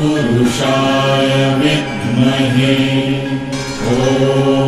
तत्पुरुषाय विद्महे ॐ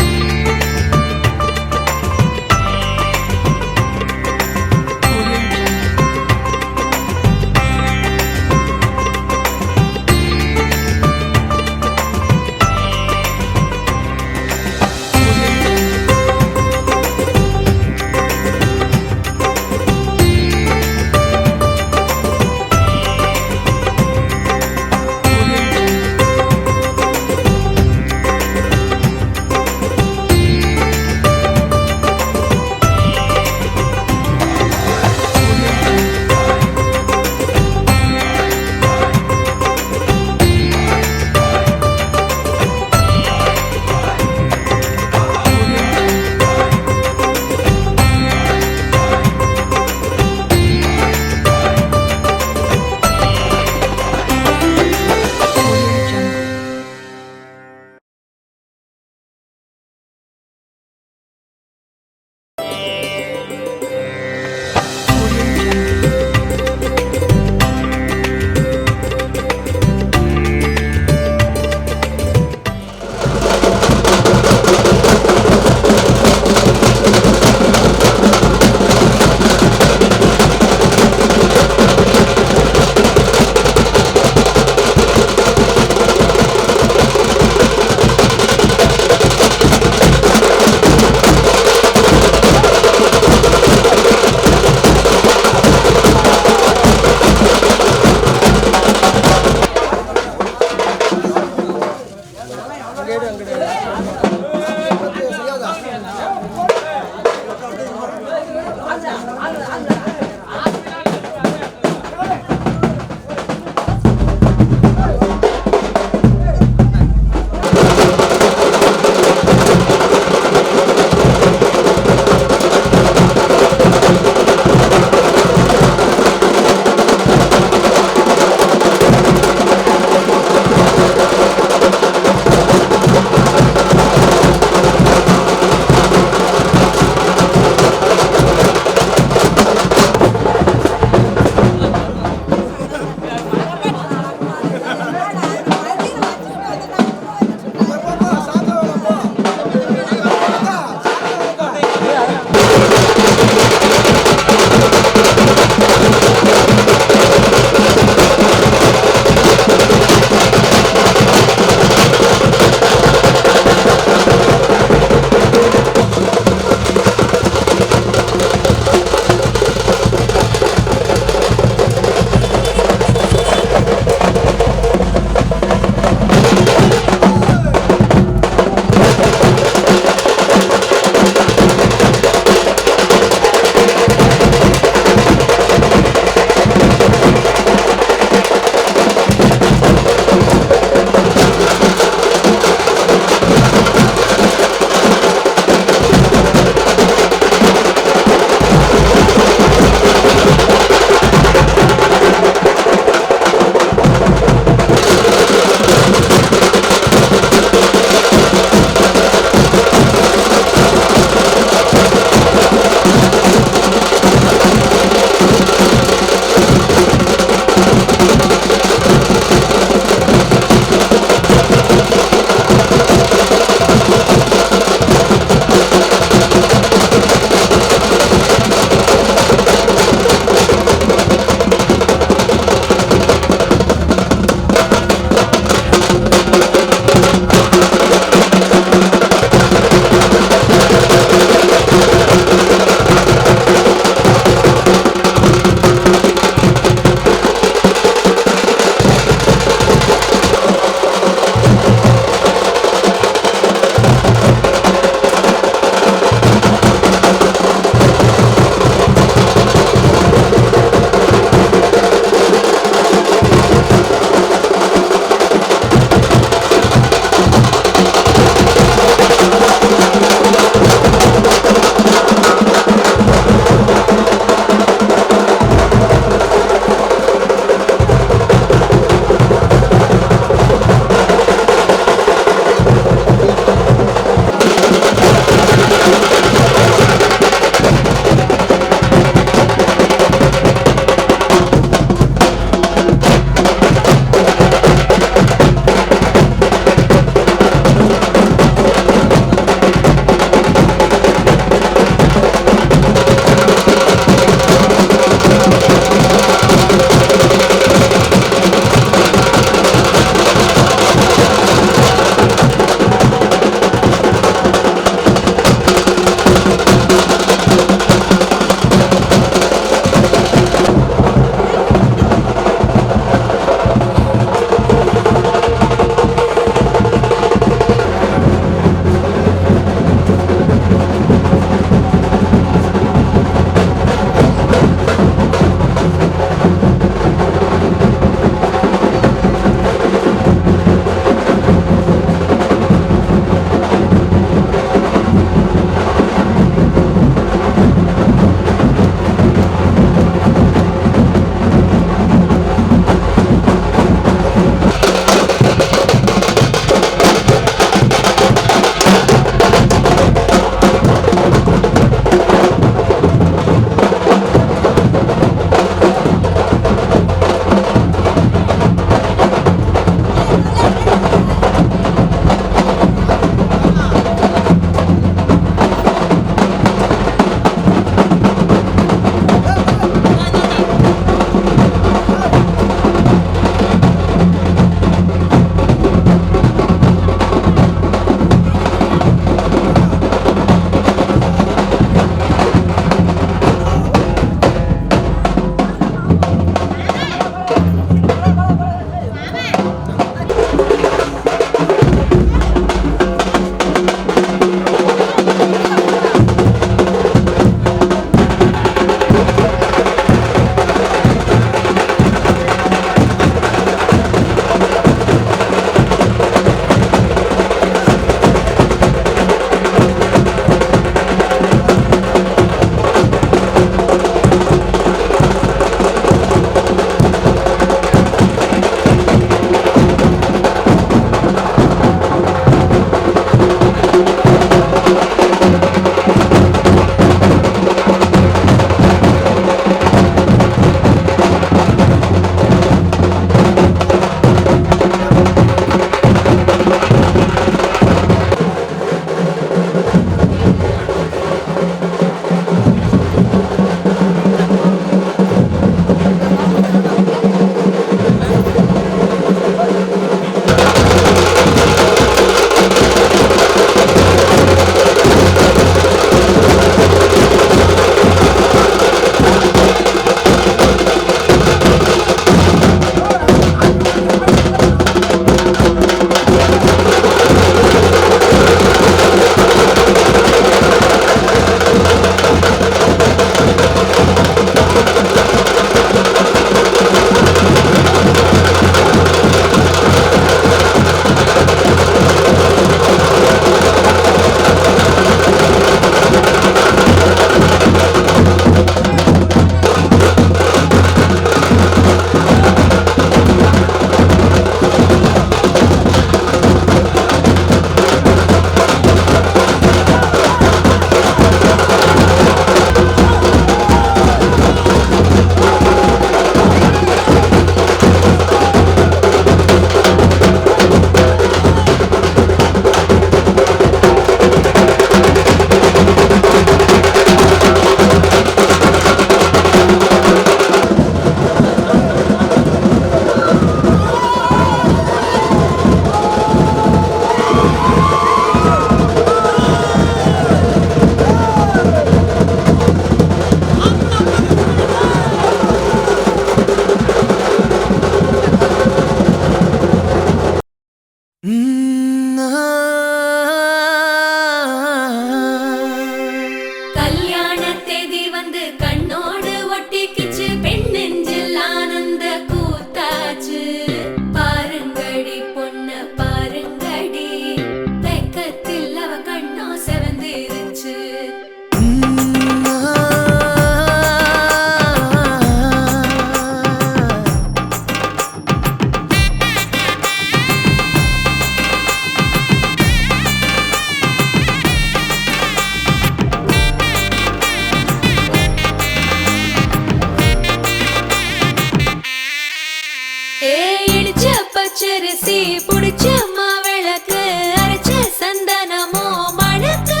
இடிச்ச பச்சரிசி புடிச்ச மாவிளக்கு அரைச்ச சந்தனமோ மணக்கு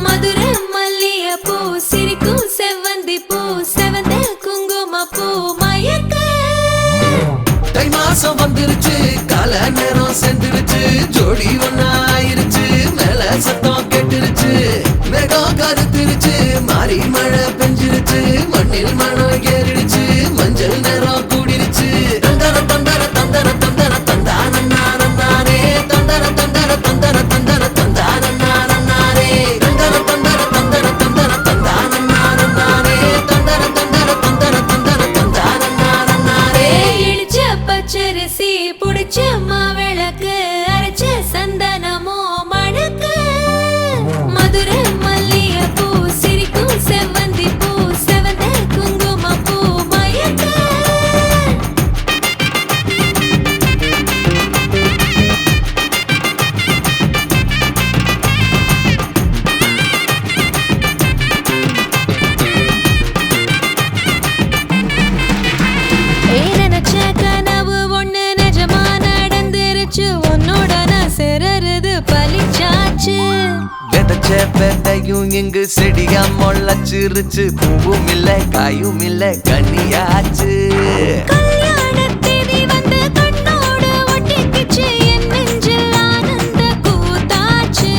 மதுரை மல்லிகைப்பூ சிரிக்கும் செவ்வந்தி பூ செவந்த குங்கும பூ மயக்க தை மாசம் வந்துருச்சு கால நேரம் செந்துருச்சு ஜோடி ஒன்னாயிருச்சு மேல சத்தம் கேட்டுருச்சு மேகம் கருத்துருச்சு மாறி மழை பெஞ்சிருச்சு மண்ணில் மனம் ஏறிடுச்சு மஞ்சள் நேரம் கூடிருச்சு தந்தர தந்தர தந்தர தந்தர தந்தானே தந்தர தந்தர தந்தர தந்தர தந்தானே தந்தர தந்தர தந்தர தந்தர தந்தானே தந்தர தந்தர தந்தர தந்தர தந்தானே இடிச்ச பச்சரிசி புடிச்ச மாவிளக்கு அரைச்ச சந்தனமோ மணக்கு மதுரை மல்லிகைப்பூ சிரிக்கும் செவ்வந்தி பூ செவந்த குங்கும பூ மயக்க நினைச்ச கனவு ஒண்ணு நிஜமா நடந்துருச்சு உன்னோட நான் சிறருது பலிச்சாச்சு விதைச்ச விதையும் இங்கு செடியா முளைச்சிருச்சு பூவும் இல்ல காயும் இல்ல கனியாச்சு கல்யாணத்தேதி வந்து கண்ணோடு ஒட்டிக்கிச்சு என் நெஞ்சில் ஆனந்த கூத்தாச்சு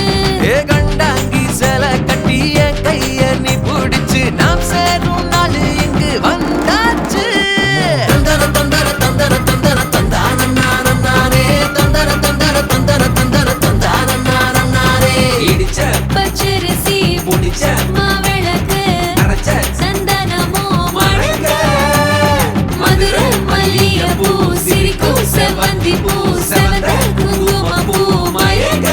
ஏ கண்டாங்கி சில கட்டி என் கைய நீ பிடிச்சு நாம் சேரும் நாள் இங்கு வந்தாச்சு தந்தர தந்தர தந்தர தந்தர தந்தானே தந்தர தந்தர தந்தர தந்தர தந்தானே இடிச்ச பச்சரிசி புடிச்ச மாவிளக்கு அரைச்ச சந்தனமோ மணக்க மதுரை மல்லிகைப்பூ சிரிக்கும் செவ்வந்தி பூ செவந்த குங்கும பூ மயக்க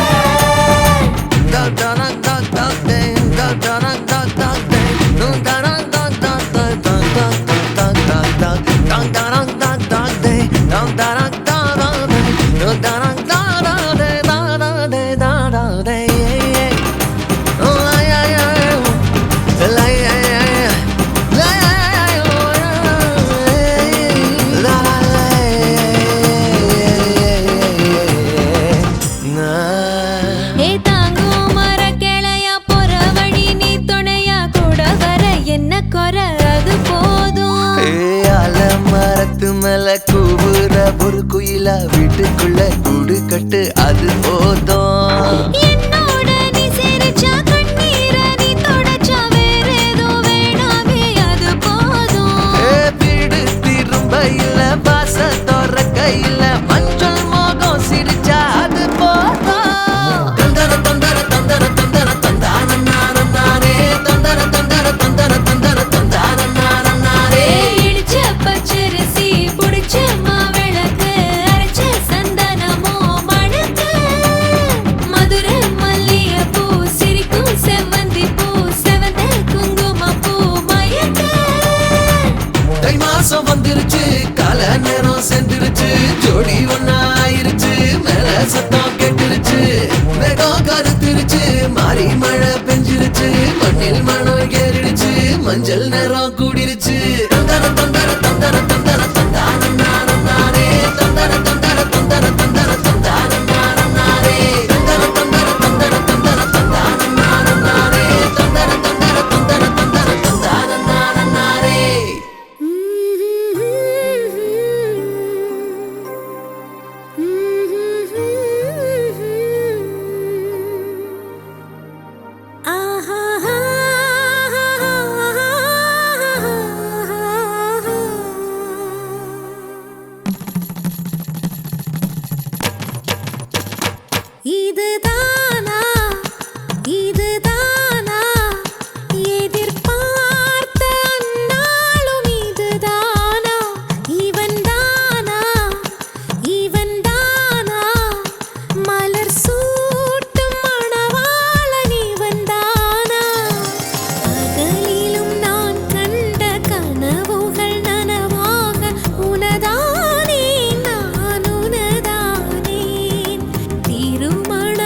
ஏ தாங்கும் மர கிளையா போற வழி நீ துணையா கூட வர என்ன குறை அது போதும் மரத்து மேல கூவுற ஒரு குயிலா வீட்டுக்குள்ள கூடு கட்டு அது போதும் என்னோட நீ சிரிச்சா கண்ணீர நீ தொடச்சா வேற ஏதோ வேணாமே அது போதும் வீடு திரும்ப இல்ல பாச தோற கையில மஞ்சள் மோகம் சிரிச்சா அது போதும் தந்தர தந்தர தந்தர தந்தர தந்தானே தந்தர தந்தர தந்தர தந்தர தந்தானே இடிச்ச பச்சரிசி புடிச்ச மாவிளக்கு அரைச்ச சந்தனமோ மணக்க மதுரை மல்லிகைப்பூ சிரிக்கும் செவ்வந்தி பூ செவந்த குங்கும பூ மயக்க தை மாசம் வந்துருச்சு கால நேரம் செந்துருச்சு ஜோடி ஒன்னாயிருச்சு மேல சத்தம் கேட்டுருச்சு மேகம் கருத்துருச்சு மாறி மழை பெஞ்சிருச்சு மண்ணில் மனம் ஏறிடுச்சு மஞ்சள் நேரம் கூடிருச்சு தந்தர தந்தர தந்தர தந்தர தந்தானே தந்தர தந்தர தந்தர தந்தர தந்தானே தந்தர தந்தர தந்தர தந்தர தந்தானே தந்தர தந்தர தந்தர தந்தர தந்தானே இதுதானா இதுதானா எதிர்பார்த்த அந்நாளும் இதுதானா இவன்தானா இவன்தானா மலர் சூட்டும் மணவாளன் இவன்தானா பகலிலும் நான் கண்ட கனவுகள் நனவாக உனதானே நான் உனதானே திருமண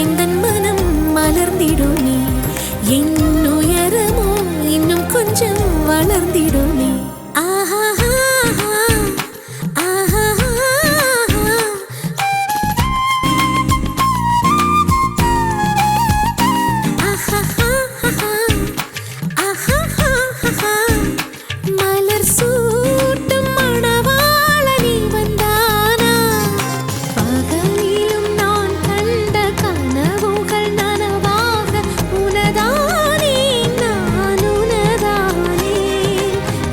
எந்தன் மனம் மலர்ந்திடுமே என் உயரமோ இன்னும் கொஞ்சம் வளர்ந்திடுமே ஆஹா மலர் சூட்டும் மணவாளனி வந்தானா பகலிலும் நான் கண்ட கனவுகள் நனவாக உனதானே நான் உனதானே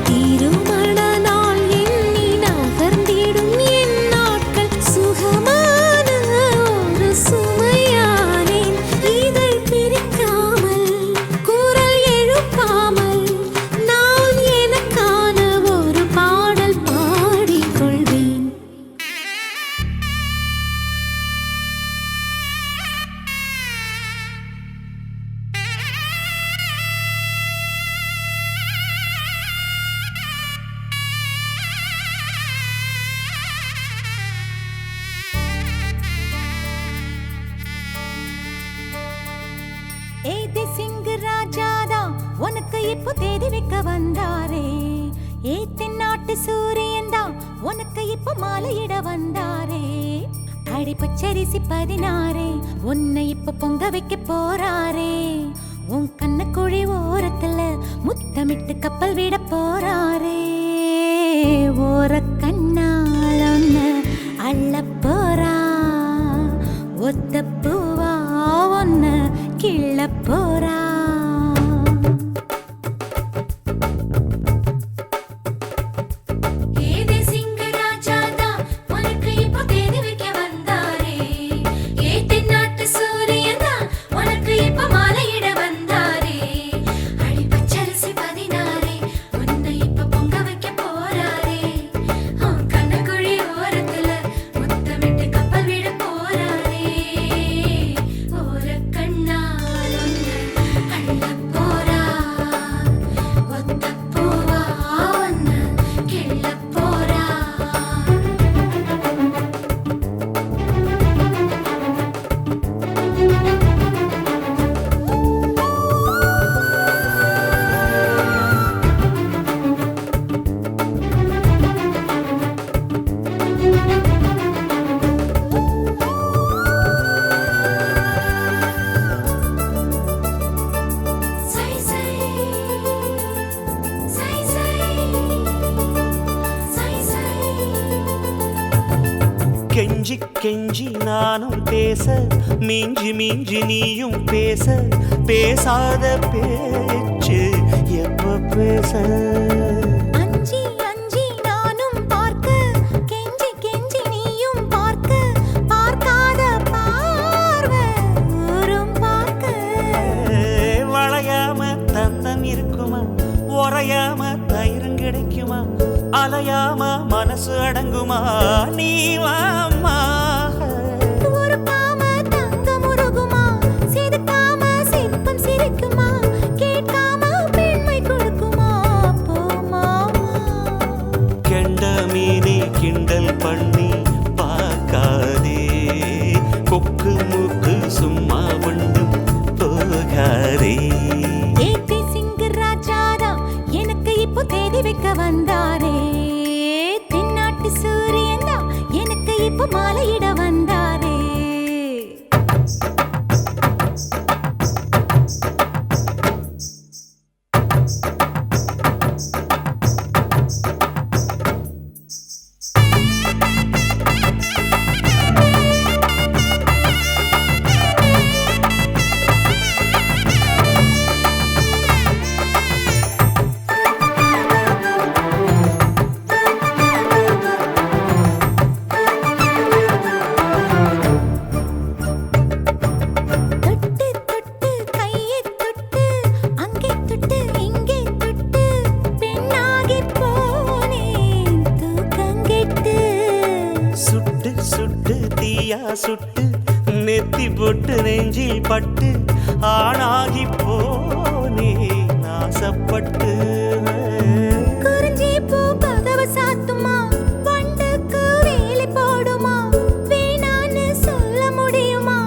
திருமண நாள் எண்ணி நகர்ந்திடும் என் நாட்கள் சுகமான ஒரு சுமையானேன் இதை பிரிக்காமல் குரல் எழுப்பாமல் நான் எனக்கான ஒரு பாடல் பாடிக்கொள்வேன் ஏதே சிங்கு ராஜாதா உனக்கு இப்போ தேதி வைக்க வந்தாரே ஏ தென்னாட்டு சூரியன் தான் உனக்கு இப்போ மாலையிட வந்தாரே அடி பச்சரிசி 16 உன்னை இப்போ பொங்க வைக்க போறாரே உன் கண்ணக்குழி ஓரத்துல முத்தமிட்டு கப்பல் விட போறாரே ஓர கண்ணால் ஒன்ன அள்ள போறா ஒத்த பூவா ஒன்ன கிள்ள போறா ஏதே சிங்க ராஜாதா உனக்கு இப்போ தேதி வைக்க வந்தாரே ஏ தென்னாட்டு சூரியன் தான் உனக்கு இப்போ மாலையிட வந்தாரே அடி பச்சரிசி 16 உன்னை இப்போ பொங்க வைக்க போறாரே உன் கண்ணக்குழி ஓரத்துல முத்தமிட்டு கப்பல் விட போறாரே ஓர கண்ணால் ஒன்ன அள்ள போறா ஒத்த பூவா ஒன்ன கிள்ள போறா சை சை சை சை சை சை கெஞ்சி கெஞ்சி நானும் பேச மிஞ்சி மிஞ்சி நீயும் பேச பேசாத பேச்சு எப்ப பேச அஞ்சி அஞ்சி நானும் பார்க்க கெஞ்சி கெஞ்சி நீயும் பார்க்க பார்க்காத பார்வை ஊரும் பார்க்க வளையாம தந்தம் இருக்குமா உறையாம தயிரும் கிடைக்குமா அலையாம மனசு அடங்குமா நீ வாம்மா ஒரு காம தங்கம் உருகுமா சிரிக்காம சிற்பம் சிரிக்குமா கேட்காம பெண்மை கொடுக்குமா போமா கெண்ட மீனே கிண்டல் பண்ணி பார்க்காதே கொக்கு மூக்கு சும்மா ஒன்றும் போகாதே ஏதே சிங்கு ராஜாதா எனக்கு இப்போ தேதி வைக்க வந்தாரே தென்னாட்டு சூரியன் தான் எனக்கு இப்போ மாலையிட வந்தாரே தொட்டு தொட்டு கையை தொட்டு அங்கே தொட்டு இங்கே தொட்டு பெண்ணாகி போனேன் தூக்கங்கெட்டு சுட்டு சுட்டு தீயா சுட்டு நெத்தி போட்டு நெஞ்சில் பட்டு ஆணாகி போனே நாசப்பட்டு குறிஞ்சி பூ கதவு சாத்துமா வண்டுக்கு வேலி போடுமா வேணான்னு சொல்ல முடியுமா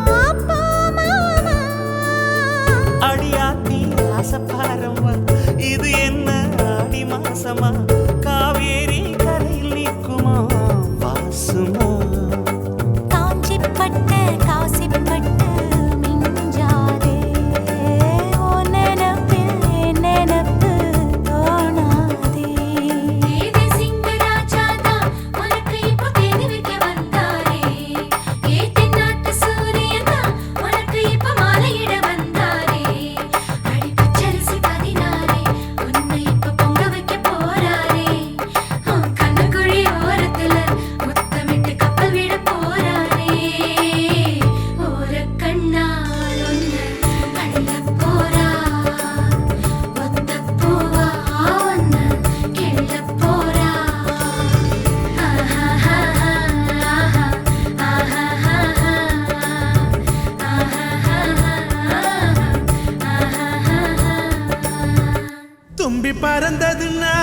பறந்ததுன்னா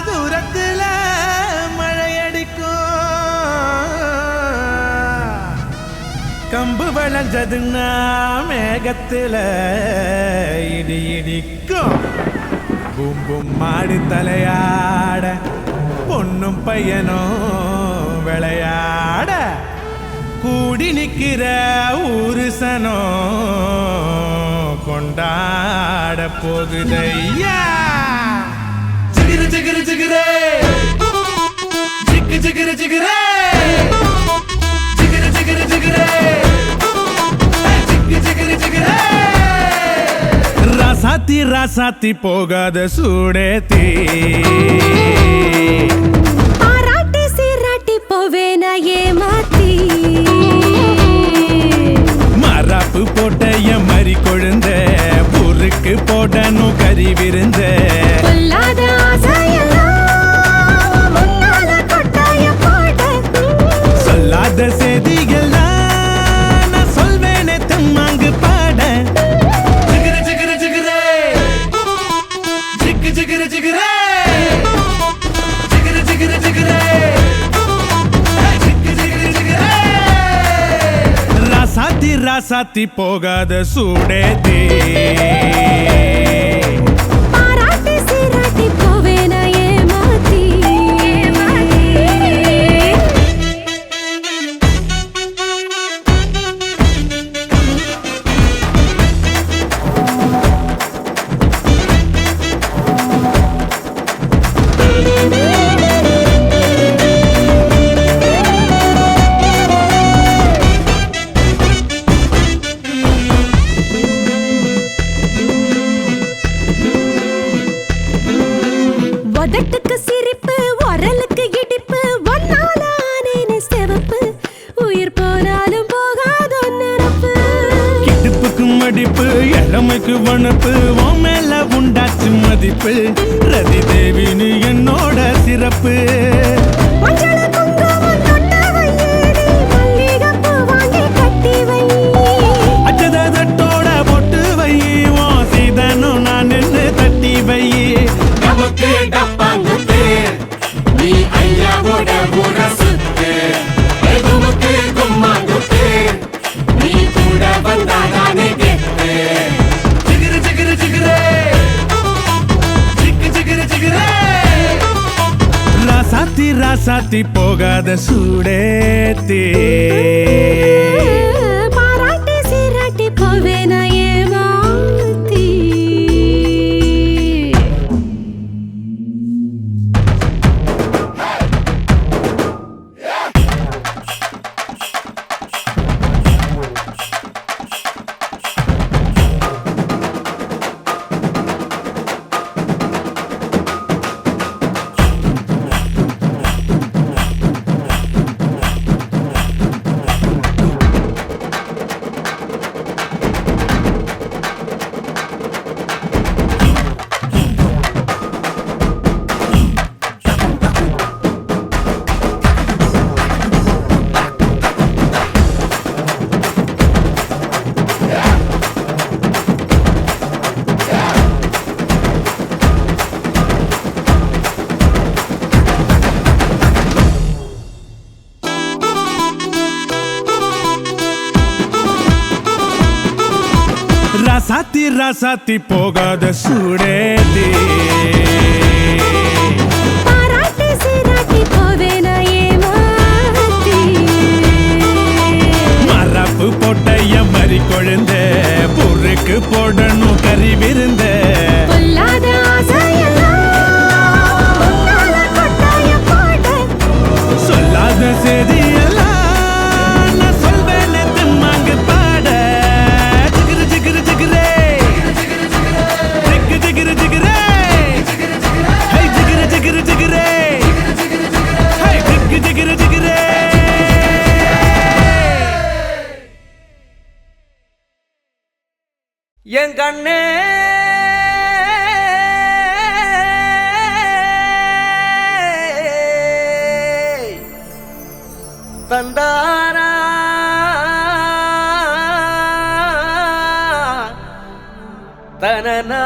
தூரத்துல மழையடிக்கும் கம்பு விளைஞ்சதுன்னா மேகத்துல இடி இடிக்கும் பூம் பூம் மாடி தலையாட பொண்ணும் பையனும் விளையாட கூடி நிக்கிற ஊருசனோ கொண்டாட போகுதையா ஜிகிரு ஜிகிரு ஜிகிரே ஜிக்கு ஜிகிரு ஜிகிரே ஜிகிரு ஜிகிரு ஜிகிரே ஜிக்கு ஜிகிரு ஜிகிரே ராசாத்தி ராசாத்தி போகாத சூடேத்தி பாராட்டி சீராட்டி போவேனா ஏமாத்தி மராப்பு போட்ட என் மறி கொழுந்த பொருக்கு போடணும் கறி விருந்த பொல்லாத ஆசையெல்லாம் முன்னால கொட்டாய போட சொல்லாத செய்திகள்லாம் நான் சொல்வேனே தம்மாங்கு பாட ஜிகிரு ஜிகிரு ஜிகிரே ஜிக்கு ஜிகிரு ஜிகிரே ஜிகிரு ஜிகிரு ஜிகிரே ஜிக்கு ஜிகிரு ஜிகிரே ராசாத்தி ராசாத்தி போகாத சூடேத்தி பாராட்டி சீராட்டி போவேனா ஏமாத்தி உதட்டுக்கு சிரிப்பு உரலுக்கு இடிப்பு ஒன்னால ஆனேனே சிவப்பு உயிர் போனாலும் போகாத நினப்பு கிடுப்புக்கு மடிப்பு இளமைக்கு வனப்பு உன் மேல உண்டாச்சு மதிப்பு ரதி தேவினு என்னோட சிறப்பு மஞ்சள குங்குமம் தொட்ட வையேடி மல்லிகைப்பூ வாங்கி கட்டி வை அச்சத தட்டோட பொட்டு வை உன் சீதனும் நான் நின்று தட்டி வை நமக்கு டப்பாங்குத்து நீ ஐயாவோட ஊர சுத்து எதுவுக்கு கும்மாங்குத்து நீ கூட வந்தா நானே கெத்து ஜிகிரு ஜிகிரு ஜிகிரே ஜிக்கு ஜிகிரு ஜிகிரே ராசாத்தி ராசாத்தி போகாத சூடேத்தி பாராட்டி சீராட்டி போவேனா ஏமாத்தி ராசாத்தி ராசாத்தி போகாத சூடேத்தி பாராட்டி சீராட்டி போவேனா ஏமாத்தி மரப்பு போட்ட என் மறி கொழுந்த பொருக்கு போடணும் கறி விருந்த பொல்லாத ஆசையெல்லாம் முன்னால கொட்டாய போட சொல்லாத செய்தியெல்லாம் நான் சொல்வேனே தம்மாங்கு பாட ஜிகிரு ஜிகிரு ஜிகிரே ஜிக்கு ஜிகிரு ஜிகிரே ஹே ஜிகிரு ஜிகிரு ஜிகிரே ஹே ஜிக்கு ஜிகிரு ஜிகிரே என் கண்ணே தந்தாரா தனனா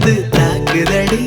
வந்து தாக்குதடி